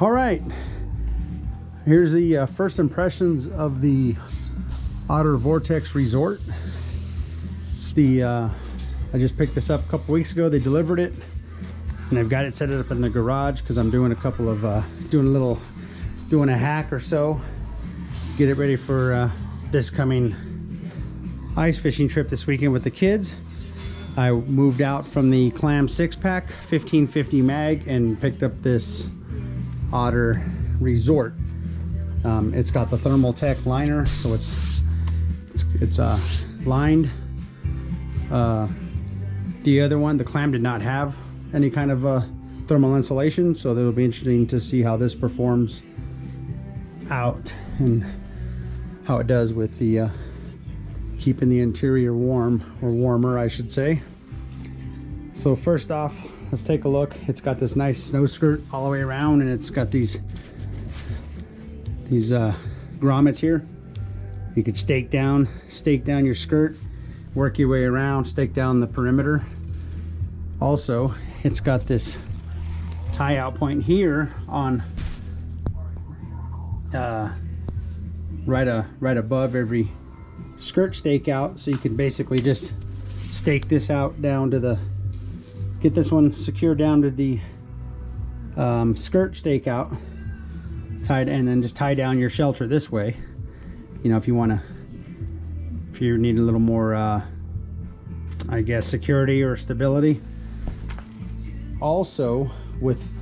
All right, here's the first impressions of the Otter Vortex Resort. It's the I just picked this up a couple weeks ago. They delivered it, and I've got it set up in the garage because I'm doing a couple of doing a hack or so, get it ready for this coming ice fishing trip this weekend with the kids. I moved out from the Clam 6-pack 1550 mag and picked up this Otter Resort. It's got the Thermal Tech liner, so it's lined. The other one, the Clam, did not have any kind of thermal insulation, so it'll be interesting to see how this performs out and how it does with the keeping the interior warm, or warmer I should say. So first off, let's take a look. It's got this nice snow skirt all the way around, and it's got these grommets here. You could stake down your skirt, work your way around, stake down the perimeter. Also, it's got this tie out point here on right above every skirt stake out, so you can basically just stake this out down to the, get this one secure down to the skirt stake out, tied, and then just tie down your shelter this way. You know, if you need a little more I guess security or stability. Also, with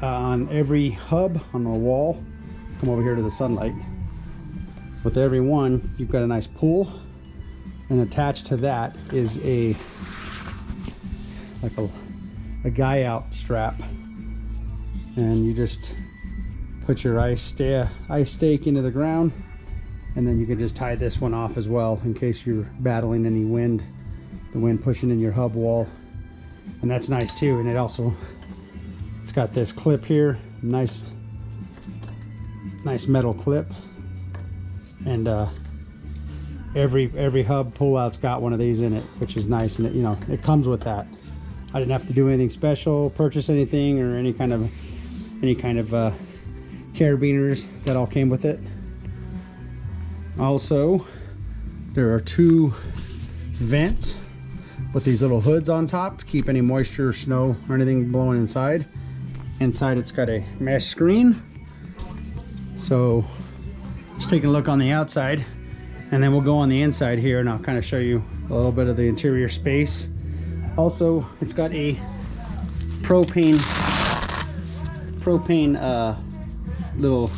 on every hub on the wall, come over here to the sunlight, with every one you've got a nice pull, and attached to that is a guy out strap, and you just put your ice stake into the ground, and then you can just tie this one off as well in case you're battling any wind, the wind pushing in your hub wall. And that's nice too. And it's got this clip here, nice metal clip, and every hub pullout's got one of these in it, which is nice. And it comes with that. I didn't have to do anything special, purchase anything, or any kind of carabiners. That all came with it. Also, there are two vents with these little hoods on top to keep any moisture or snow or anything blowing inside. Inside, it's got a mesh screen. So just taking a look on the outside, and then we'll go on the inside here, and I'll kind of show you a little bit of the interior space. Also, it's got a propane little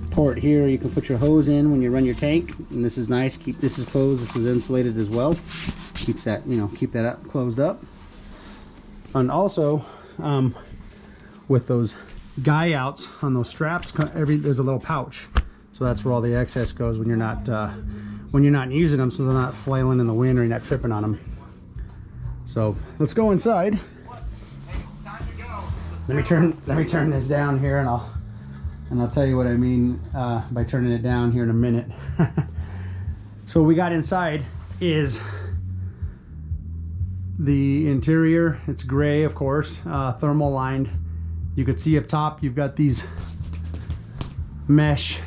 port here. You can put your hose in when you run your tank, and this is nice. This is closed. This is insulated as well. Keeps that, keep that up, closed up. And also, with those guy outs on those straps, there's a little pouch, so that's where all the excess goes when you're not using them, so they're not flailing in the wind or you're not tripping on them. So let's go inside. Let me turn this down here, and I'll tell you what I mean by turning it down here in a minute. So what we got inside is the interior. It's gray, of course, thermal lined. You can see up top you've got these mesh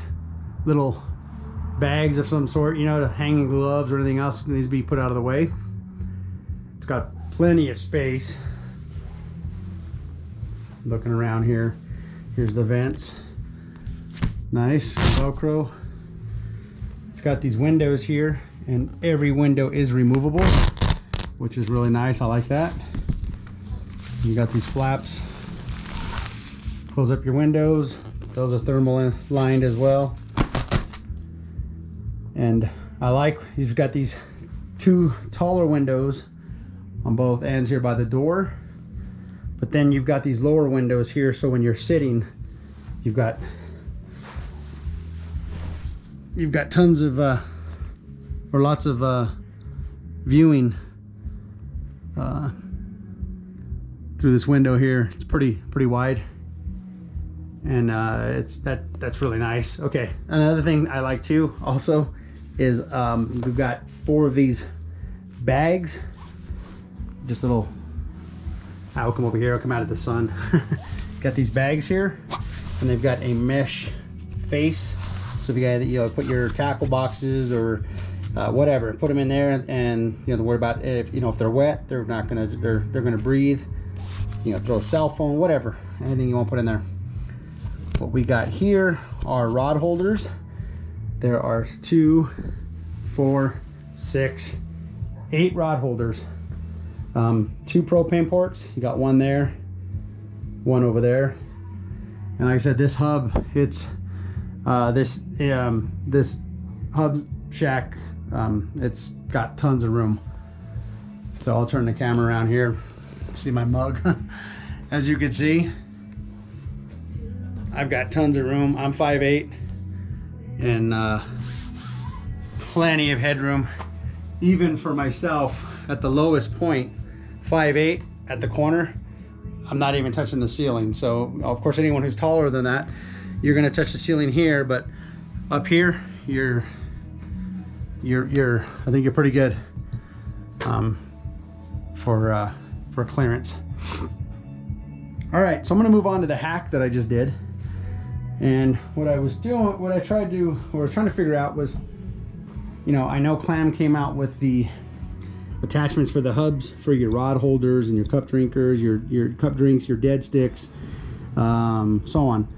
little bags of some sort, to hanging gloves or anything else that needs to be put out of the way. It's got plenty of space. Looking around here, here's the vents. Nice Velcro. It's got these windows here, and every window is removable, which is really nice. I like that. You got these flaps. Close up your windows. Those are thermal lined as well. And I like, you've got these two taller windows on both ends here by the door, but then you've got these lower windows here, so when you're sitting, you've got tons of or lots of viewing through this window here. It's pretty wide, and that's really nice. Okay, another thing I like too also is we've got 4 of these bags, just little, I'll come over here, I'll come out of the sun. got these bags here, and they've got a mesh face. So if you got, you know, put your tackle boxes or whatever, put them in there, and you know, don't worry about if, you know, if they're wet, they're not gonna, they're gonna breathe. You know, throw a cell phone, whatever, anything you want to put in there. What we got here are rod holders. There are 2, 4, 6, 8 rod holders. 2 propane ports. You got one there, one over there, and like I said, this hub, it's this hub shack, it's got tons of room. So I'll turn the camera around here. See my mug. As you can see, I've got tons of room. I'm 5'8", and plenty of headroom, even for myself at the lowest point. 5'8" at the corner, I'm not even touching the ceiling. So of course, anyone who's taller than that, you're gonna touch the ceiling here, but up here, you're I think you're pretty good for clearance. All right, so I'm gonna move on to the hack that I just did. And what I was trying to figure out was, you know, I know Clam came out with the attachments for the hubs for your rod holders and your cup drinkers, your cup drinks, your dead sticks, so on.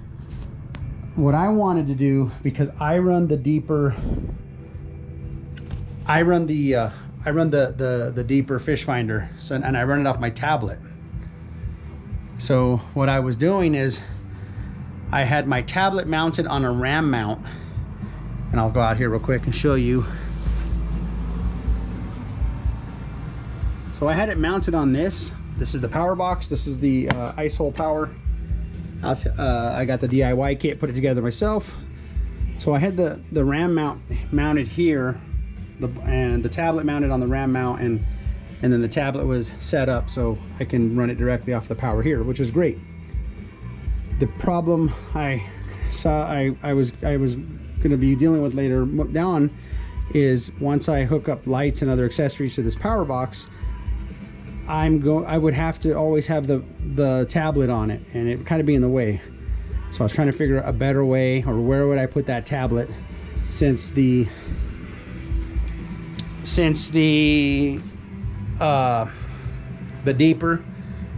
What I wanted to do, because I run the deeper, the deeper fish finder, so, and I run it off my tablet. So what I was doing is I had my tablet mounted on a ram mount, and I'll go out here real quick and show you. So I had it mounted on this. This is the power box. This is the ice hole power. I got the DIY kit, put it together myself. So I had the ram mount mounted here, and the tablet mounted on the ram mount, and then the tablet was set up so I can run it directly off the power here, which is great. The problem I saw I was going to be dealing with later down is, once I hook up lights and other accessories to this power box, I would have to always have the tablet on it, and it would kind of be in the way. So I was trying to figure out a better way, or where would I put that tablet, since the deeper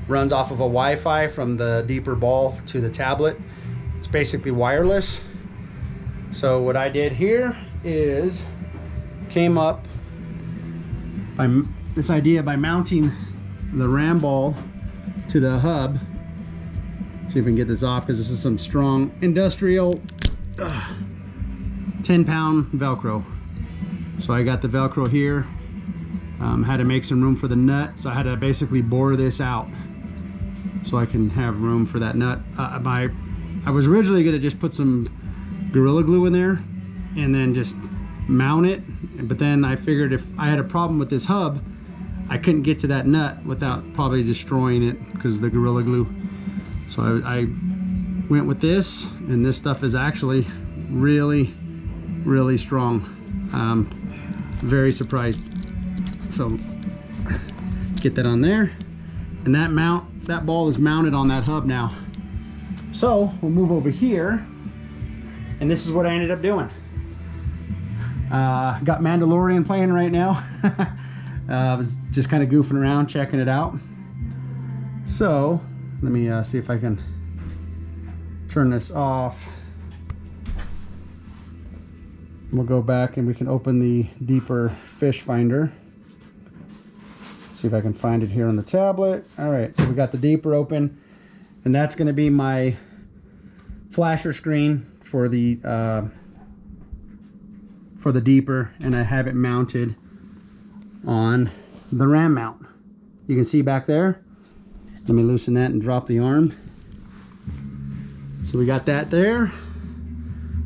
runs off of a Wi-Fi from the deeper ball to the tablet. It's basically wireless. So what I did here is came up by this idea by mounting the ram ball to the hub. Let's see if we can get this off, because this is some strong industrial 10-pound Velcro. So I got the Velcro here. Had to make some room for the nut, so I had to basically bore this out so I can have room for that nut. I was originally going to just put some Gorilla Glue in there and then just mount it, but then I figured if I had a problem with this hub, I couldn't get to that nut without probably destroying it because of the Gorilla Glue. So I went with this, and this stuff is actually really, really strong. Very surprised. So get that on there, and that ball is mounted on that hub now. So we'll move over here, and this is what I ended up doing. Got Mandalorian playing right now. I was just kind of goofing around, checking it out. So let me see if I can turn this off. We'll go back and we can open the deeper fish finder. See if I can find it here on the tablet. All right, so we got the deeper open, and that's going to be my flasher screen for the deeper, and I have it mounted on the ram mount. You can see back there. Let me loosen that and drop the arm. So we got that there,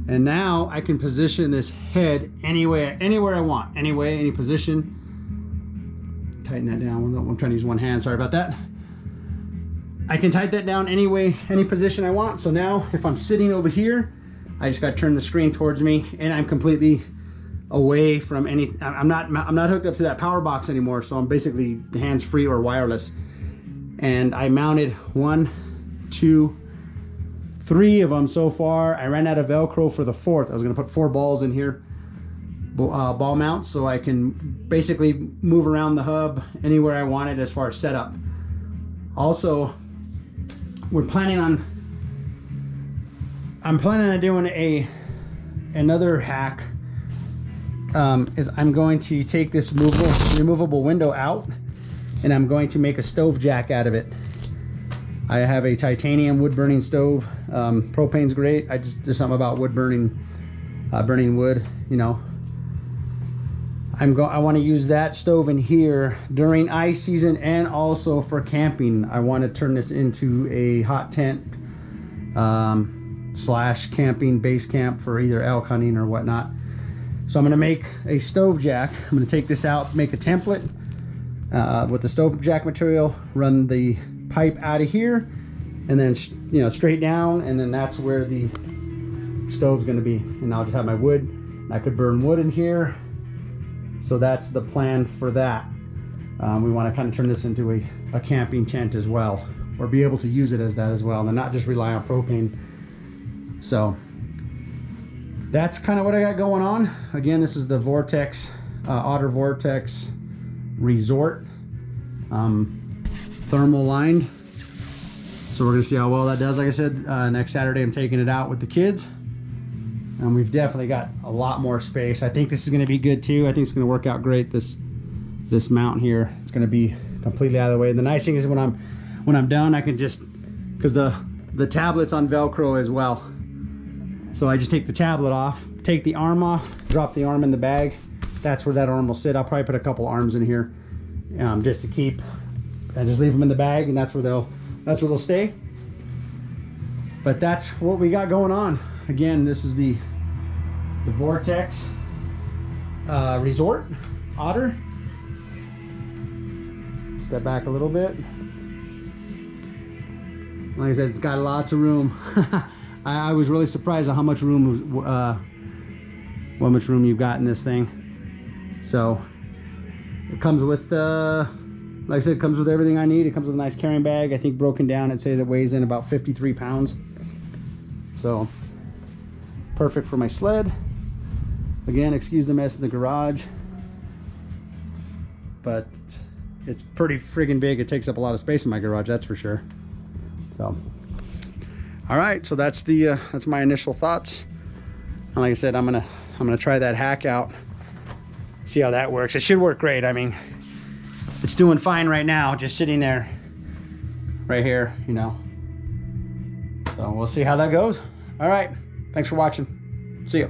and now I can position this head anywhere I want, any position. Tighten that down. I'm trying to use one hand, sorry about that. I can tighten that down any position I want. So now if I'm sitting over here, I just got to turn the screen towards me, and I'm completely away from any, I'm not hooked up to that power box anymore, so I'm basically hands-free or wireless. And I mounted 1, 2, 3 of them so far. I ran out of Velcro for the 4th. I was going to put 4 balls in here, ball mounts, so I can basically move around the hub anywhere I want it as far as setup. Also, I'm planning on doing another hack. Is I'm going to take this removable window out, and I'm going to make a stove jack out of it. I have a titanium wood burning stove. Propane's great. There's something about wood burning wood, you know. I want to use that stove in here during ice season and also for camping. I want to turn this into a hot tent slash camping base camp for either elk hunting or whatnot. So I'm going to make a stove jack. I'm going to take this out, make a template with the stove jack material, run the pipe out of here, and then straight down, and then that's where the stove's going to be. And I'll just have my wood. I could burn wood in here. So that's the plan for that. We want to kind of turn this into a camping tent as well, or be able to use it as that as well, and not just rely on propane. So that's kind of what I got going on. Again, this is the Otter Vortex Resort, thermal lined. So we're gonna see how well that does. Like I said, next Saturday I'm taking it out with the kids, and we've definitely got a lot more space. I think this is gonna be good too. I think it's gonna work out great. This mount here, it's gonna be completely out of the way. And the nice thing is when I'm done, I can just, because the tablet's on Velcro as well. So I just take the tablet off, take the arm off, drop the arm in the bag. That's where that arm will sit. I'll probably put a couple arms in here just to keep, and just leave them in the bag, and that's where they'll stay. But that's what we got going on. Again, this is the Vortex Resort Otter. Step back a little bit. Like I said, it's got lots of room. I was really surprised at how much room you've got in this thing. So it comes with, like I said, it comes with everything I need. It comes with a nice carrying bag. I think broken down, it says it weighs in about 53 pounds. So perfect for my sled. Again, excuse the mess in the garage, but it's pretty friggin' big. It takes up a lot of space in my garage, that's for sure. So all right, so that's my initial thoughts. And like I said, I'm gonna try that hack out, see how that works. It should work great. I mean, it's doing fine right now, just sitting there right here, you know. So we'll see how that goes. All right, thanks for watching. See ya.